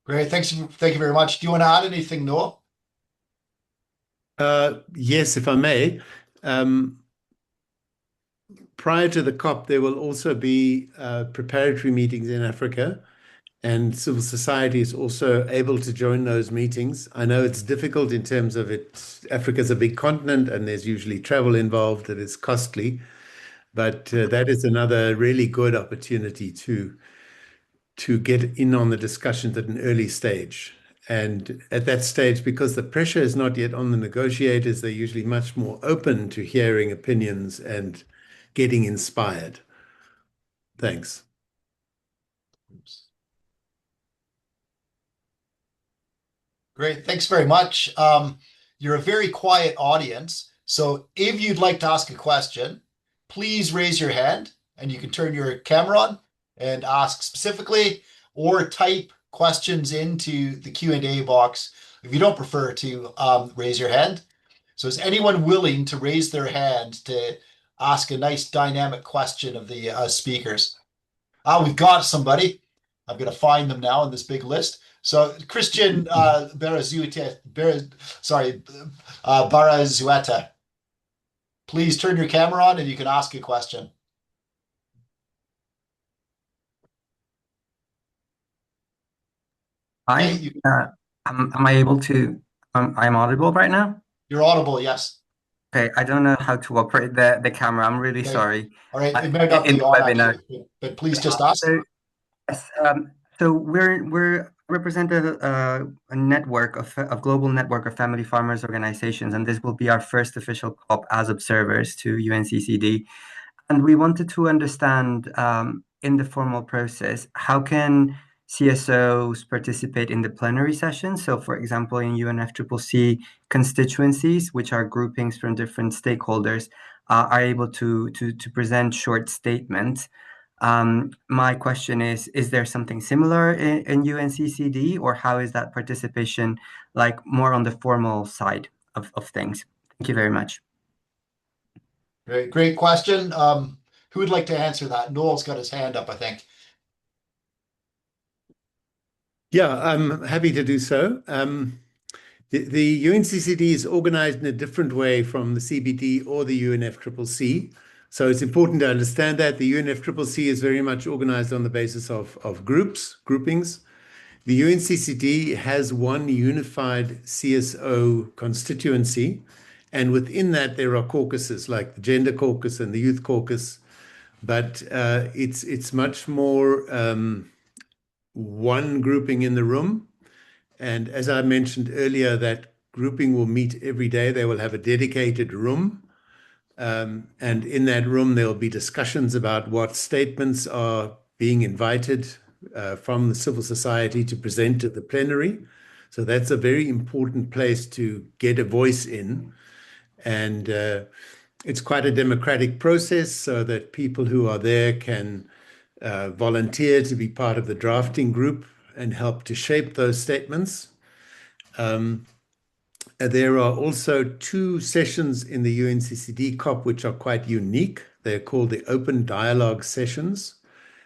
Great. Thank you very much. Do you want to add anything, Noel? Yes, if I may. Prior to the COP, there will also be preparatory meetings in Africa, and civil society is also able to join those meetings. I know it's difficult in terms of Africa's a big continent, and there's usually travel involved that is costly, but that is another really good opportunity to get in on the discussions at an early stage. And at that stage, because the pressure is not yet on the negotiators, they're usually much more open to hearing opinions and getting inspired. Thanks. Great. Thanks very much. You're a very quiet audience. So if you'd like to ask a question, please raise your hand and you can turn your camera on and ask specifically, or type questions into the Q&A box if you don't prefer to raise your hand. So is anyone willing to raise their hand to ask a nice dynamic question of the speakers? We've got somebody. I'm going to find them now in this big list. So Christian Barazueta, please turn your camera on and you can ask a question. Hi, am I able to, I'm audible right now? You're audible, yes. Okay, I don't know how to operate the camera. I'm really sorry. All right, it might not be on actually, but please just ask. So we're represented a network of global network of family farmers organizations, and this will be our first official COP as observers to UNCCD. And we wanted to understand in the formal process, how can CSOs participate in the plenary session? So for example, in UNFCCC constituencies, which are groupings from different stakeholders, are able to present short statements. My question is there something similar in UNCCD, or how is that participation like more on the formal side of things? Thank you very much. Great question. Who would like to answer that? Noel's got his hand up, I think. Yeah, I'm happy to do so. The UNCCD is organized in a different way from the CBD or the UNFCCC. So it's important to understand that the UNFCCC is very much organized on the basis of groupings. The UNCCD has one unified CSO constituency, and within that there are caucuses like the Gender Caucus and the Youth Caucus, but it's much more one grouping in the room. And as I mentioned earlier, that grouping will meet every day. They will have a dedicated room. And in that room, there'll be discussions about what statements are being invited from the civil society to present to the plenary. So that's a very important place to get a voice in. And it's quite a democratic process, so that people who are there can volunteer to be part of the drafting group and help to shape those statements. There are also two sessions in the UNCCD COP which are quite unique. They're called the Open Dialogue Sessions,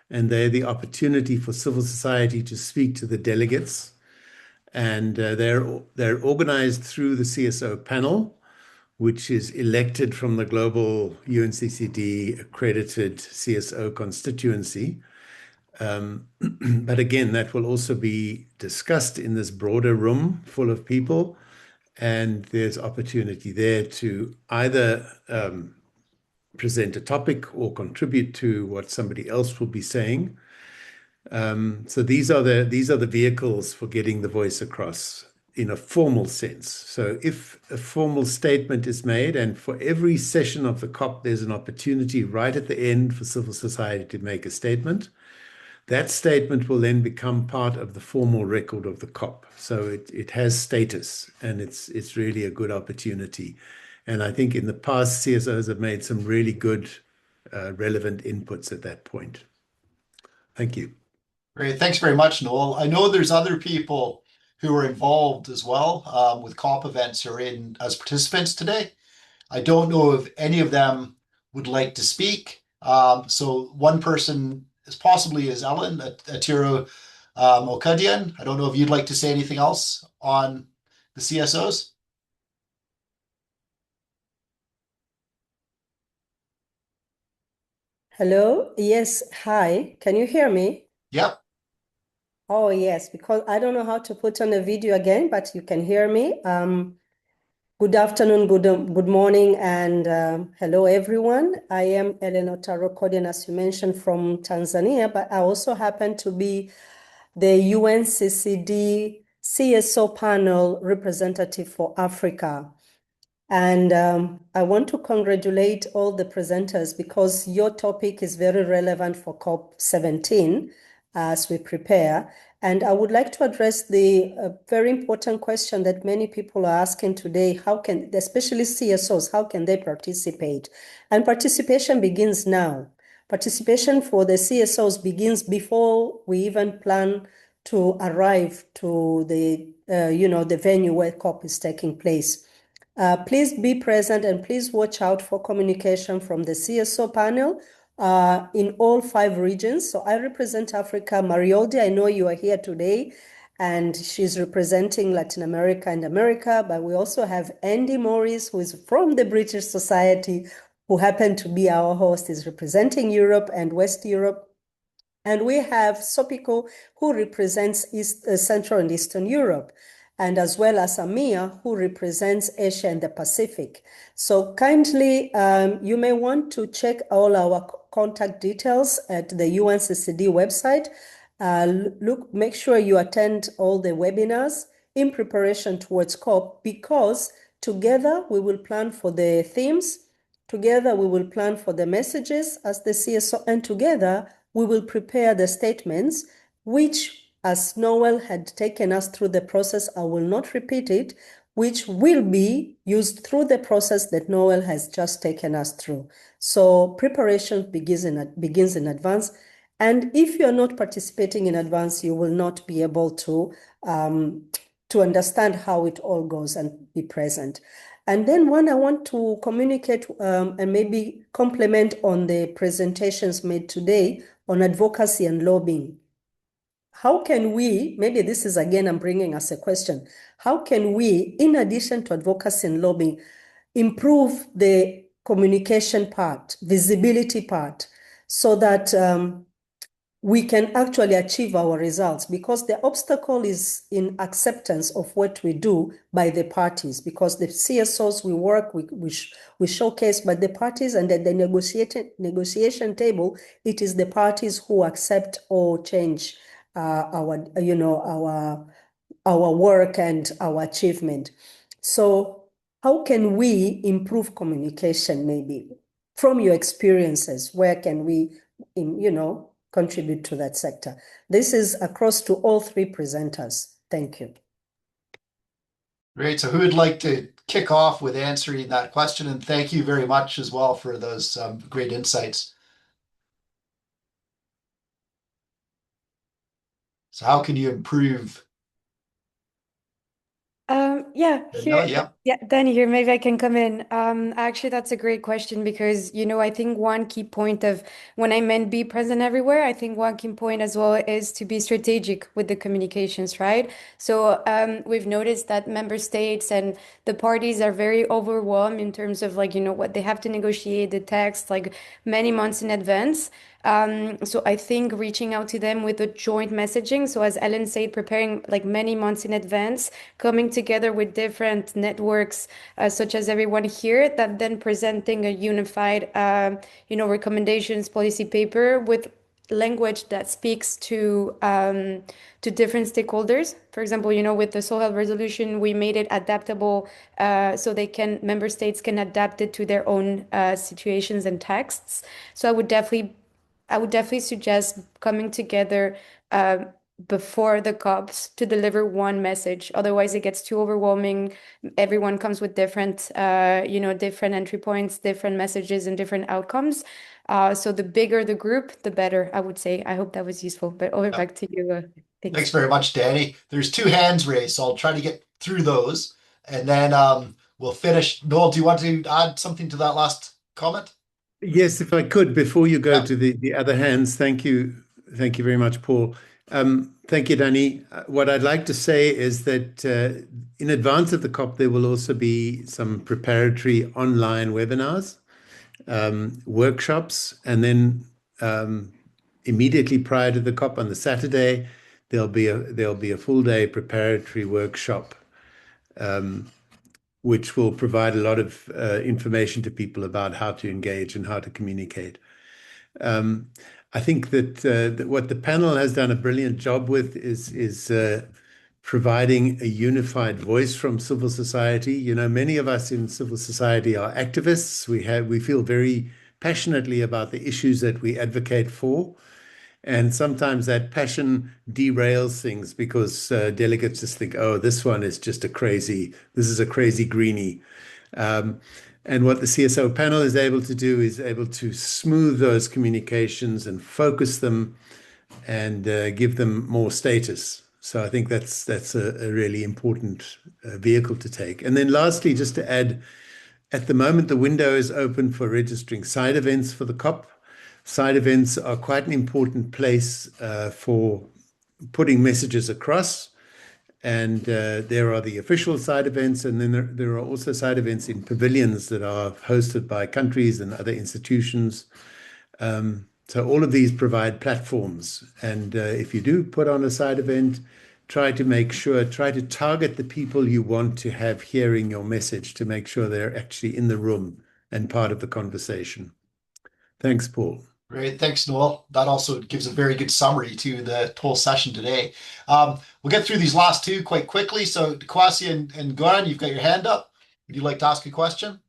and they're the opportunity for civil society to speak to the delegates. And they're organized through the CSO panel, which is elected from the global UNCCD accredited CSO constituency. But again, that will also be discussed in this broader room full of people. And there's opportunity there to either present a topic or contribute to what somebody else will be saying. So these are the vehicles for getting the voice across in a formal sense. So if a formal statement is made, and for every session of the COP, there's an opportunity right at the end for civil society to make a statement. That statement will then become part of the formal record of the COP. So it has status, and it's really a good opportunity. And I think in the past, CSOs have made some really good, relevant inputs at that point. Thank you. Great. Thanks very much, Noel. I know there's other people who are involved as well with COP events who are in as participants today. I don't know if any of them would like to speak. So one person is possibly Ellen Atiro Okadian. I don't know if you'd like to say anything else on the CSOs. Hello. Yes. Hi. Can you hear me? Yep. Oh, yes, because I don't know how to put on a video again, but you can hear me. Good afternoon, good morning, and hello, everyone. I am Ellen Otaro Kodian, as you mentioned, from Tanzania, but I also happen to be the UNCCD CSO panel representative for Africa. And I want to congratulate all the presenters because your topic is very relevant for COP17 as we prepare. And I would like to address the very important question that many people are asking today. How can, especially CSOs, how can they participate? And participation begins now. Participation for the CSOs begins before we even plan to arrive to the, the venue where COP is taking place. Please be present and please watch out for communication from the CSO panel in all 5 regions. So I represent Africa. Marioldi, I know you are here today, and she's representing Latin America and America, but we also have Andy Morris, who is from the British Society, who happened to be our host, is representing Europe and West Europe. And we have Sopiko, who represents Central and Eastern Europe, and as well as Amia, who represents Asia and the Pacific. So kindly, you may want to check all our contact details at the UNCCD website. Make sure you attend all the webinars in preparation towards COP, because together we will plan for the themes, together we will plan for the messages as the CSO, and together we will prepare the statements, which, as Noel had taken us through the process, I will not repeat it, which will be used through the process that Noel has just taken us through. So preparation begins in advance. And if you're not participating in advance, you will not be able to understand how it all goes and be present. And then I want to communicate and maybe complement on the presentations made today on advocacy and lobbying. How can we, maybe this is again, I'm bringing us a question, how can we, in addition to advocacy and lobbying, improve the communication part, visibility part, so that we can actually achieve our results? Because the obstacle is in acceptance of what we do by the parties, because the CSOs we work, we showcase, but the parties and at the negotiation table, it is the parties who accept or change our work and our achievement. So how can we improve communication, maybe from your experiences? Where can we, contribute to that sector? This is across to all 3 presenters. Thank you. Great. So who would like to kick off with answering that question? And thank you very much as well for those great insights. So how can you improve? Danny here. Maybe I can come in. Actually, that's a great question because, I think one key point of when I meant be present everywhere, I think one key point as well is to be strategic with the communications, right? So we've noticed that member states and the parties are very overwhelmed in terms of what they have to negotiate, the text, many months in advance. So I think reaching out to them with a joint messaging. So as Ellen said, preparing many months in advance, coming together with different networks, such as everyone here, that then presenting a unified, recommendations policy paper with language that speaks to different stakeholders. For example, with the Soil Health Resolution, we made it adaptable so member states can adapt it to their own situations and texts. So I would definitely suggest coming together before the COPs to deliver one message. Otherwise, it gets too overwhelming. Everyone comes with different entry points, different messages, and different outcomes. So the bigger the group, the better, I would say. I hope that was useful. But back to you. Thanks very much, Danny. There's 2 hands raised, so I'll try to get through those, and then we'll finish. Noel, do you want to add something to that last comment? Yes, if I could, before you go to the other hands, thank you very much, Paul. Thank you, Danny. What I'd like to say is that in advance of the COP, there will also be some preparatory online webinars, workshops, and then immediately prior to the COP on the Saturday, there'll be a full day preparatory workshop, which will provide a lot of information to people about how to engage and how to communicate. I think that what the panel has done a brilliant job with is providing a unified voice from civil society. You know, many of us in civil society are activists. We feel very passionately about the issues that we advocate for. And sometimes that passion derails things because delegates just think, oh, this is a crazy greenie. And what the CSO panel is able to do is able to smooth those communications and focus them and give them more status. So I think that's a really important vehicle to take. And then lastly, just to add, at the moment, the window is open for registering side events for the COP. Side events are quite an important place for putting messages across. And there are the official side events, and then there are also side events in pavilions that are hosted by countries and other institutions. So all of these provide platforms. And if you do put on a side event, try to target the people you want to have hearing your message to make sure they're actually in the room and part of the conversation. Thanks, Paul. Great. Thanks, Noel. That also gives a very good summary to the whole session today. We'll get through these last 2 quite quickly. So Kwasi and Goran, you've got your hand up. Would you like to ask a question?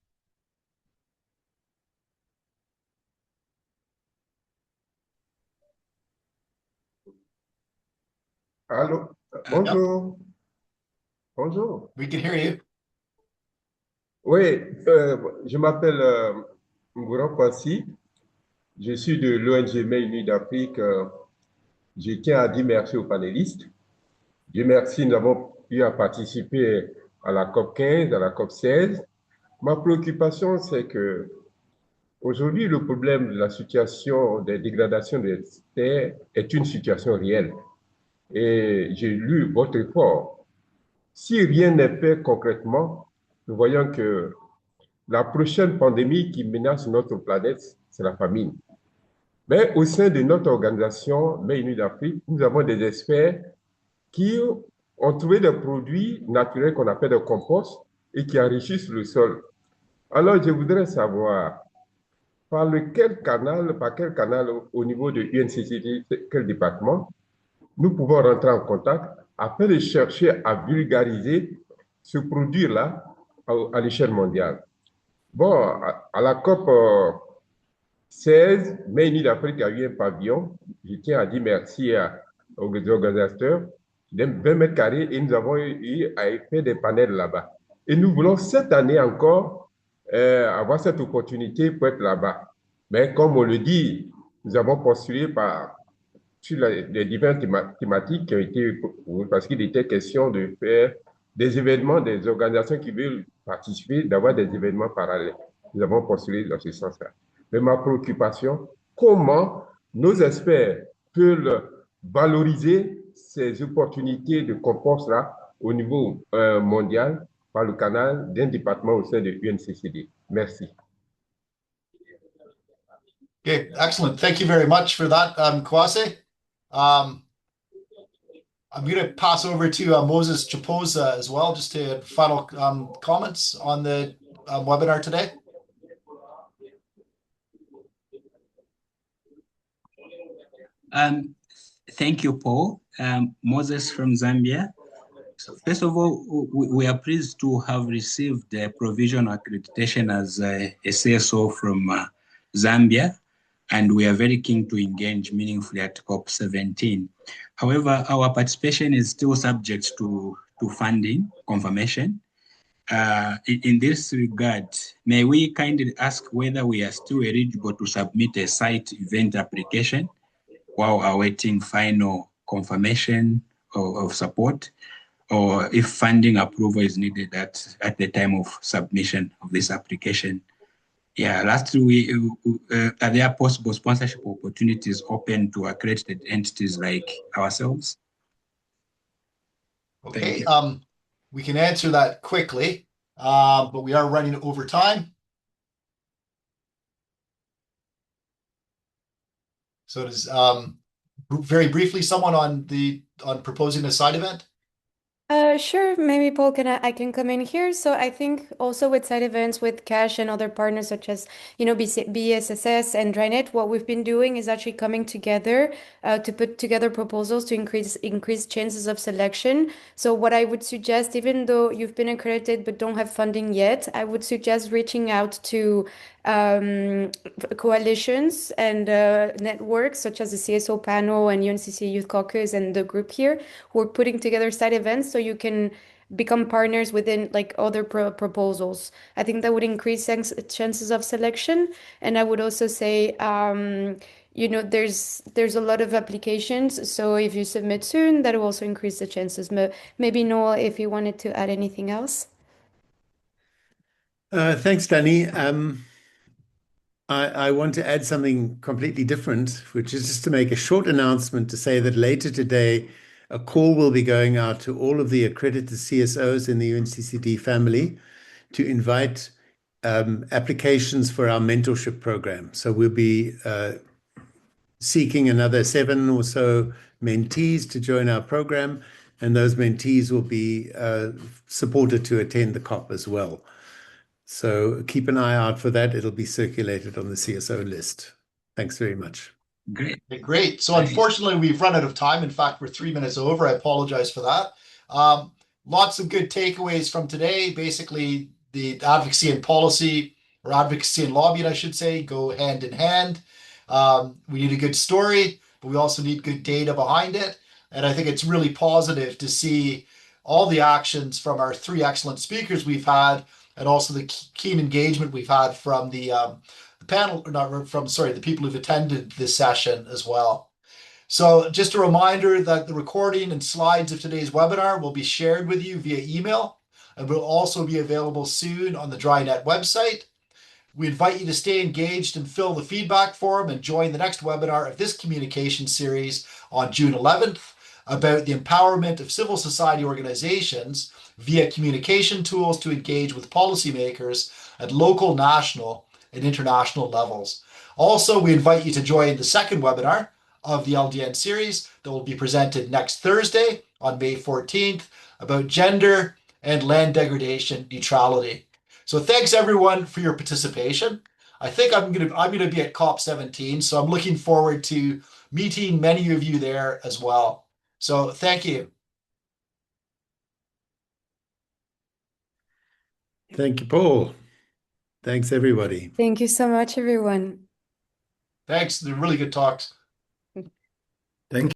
Allô? Bonjour. Bonjour. We can hear you. Oui, je m'appelle Ngoran Kwasi. Je suis de l'ONG Main Unie d'Afrique. Je tiens à dire merci aux panélistes. Dieu merci, nous avons pu participer à la COP 15, à la COP 16. Ma préoccupation, c'est que aujourd'hui, le problème de la situation des dégradations des terres est une situation réelle. Et j'ai lu votre effort. Si rien n'est fait concrètement, nous voyons que la prochaine pandémie qui menace notre planète, c'est la famine. Mais au sein de notre organisation, Main Unie d'Afrique, nous avons des experts qui ont trouvé des produits naturels qu'on appelle des composts et qui enrichissent le sol. Alors, je voudrais savoir par quel canal au niveau de UNCCD, quel département, nous pouvons rentrer en contact afin de chercher à vulgariser ce produit-là à l'échelle mondiale. Bon, à la COP 16, Main Unie d'Afrique a eu un pavillon. Je tiens à dire merci aux organisateurs d'un 20 mètres carrés et nous avons eu à faire des panels là-bas. Et nous voulons cette année encore avoir cette opportunité pour être là-bas. Mais comme on le dit, nous avons postulé sur les diverses thématiques qui ont été parce qu'il était question de faire des événements, des organisations qui veulent participer, d'avoir des événements parallèles. Nous avons postulé dans ce sens-là. Mais ma préoccupation, comment nos experts peuvent valoriser ces opportunités de compost-là au niveau mondial par le canal d'un département au sein de UNCCD. Merci. Okay, excellent. Thank you very much for that, Kwasi. I'm going to pass over to Moses Chapoza as well, just to final comments on the webinar today. Thank you, Paul. Moses from Zambia. So first of all, we are pleased to have received a provisional accreditation as a CSO from Zambia, and we are very keen to engage meaningfully at COP17. However, our participation is still subject to funding confirmation. In this regard, may we kindly ask whether we are still eligible to submit a site event application while awaiting final confirmation of support, or if funding approval is needed at the time of submission of this application. Yeah, lastly, are there possible sponsorship opportunities open to accredited entities like ourselves? Okay, we can answer that quickly, but we are running over time. So does very briefly someone on proposing a side event? Sure. Maybe Paul, I can come in here. So I think also with side events with Cash and other partners such as BSSS and Drynet, what we've been doing is actually coming together to put together proposals to increase chances of selection. So what I would suggest, even though you've been accredited but don't have funding yet, I would suggest reaching out to coalitions and networks such as the CSO panel and UNCC Youth Caucus and the group here who are putting together side events so you can become partners within like other proposals. I think that would increase chances of selection. And I would also say, there's a lot of applications. So if you submit soon, that will also increase the chances. Maybe Noel, if you wanted to add anything else. Thanks, Danny. I want to add something completely different, which is just to make a short announcement to say that later today, a call will be going out to all of the accredited CSOs in the UNCCD family to invite applications for our mentorship program. So we'll be seeking another 7 or so mentees to join our program, and those mentees will be supported to attend the COP as well. So keep an eye out for that. It'll be circulated on the CSO list. Thanks very much. Great. Great. So unfortunately, we've run out of time. In fact, we're 3 minutes over. I apologize for that. Lots of good takeaways from today. Basically, the advocacy and policy, or advocacy and lobbying, I should say, go hand in hand. We need a good story, but we also need good data behind it. And I think it's really positive to see all the actions from our 3 excellent speakers we've had, and also the keen engagement we've had from the panel, the people who've attended this session as well. So just a reminder that the recording and slides of today's webinar will be shared with you via email and will also be available soon on the Drynet website. We invite you to stay engaged and fill the feedback form and join the next webinar of this communication series on June 11th about the empowerment of civil society organizations via communication tools to engage with policymakers at local, national, and international levels. Also, we invite you to join the second webinar of the LDN series that will be presented next Thursday on May 14th about gender and land degradation neutrality. So thanks everyone for your participation. I think I'm gonna be at COP17, so I'm looking forward to meeting many of you there as well. So thank you. Thank you, Paul. Thanks, everybody. Thank you so much, everyone. Thanks. They're really good talks. Thank you.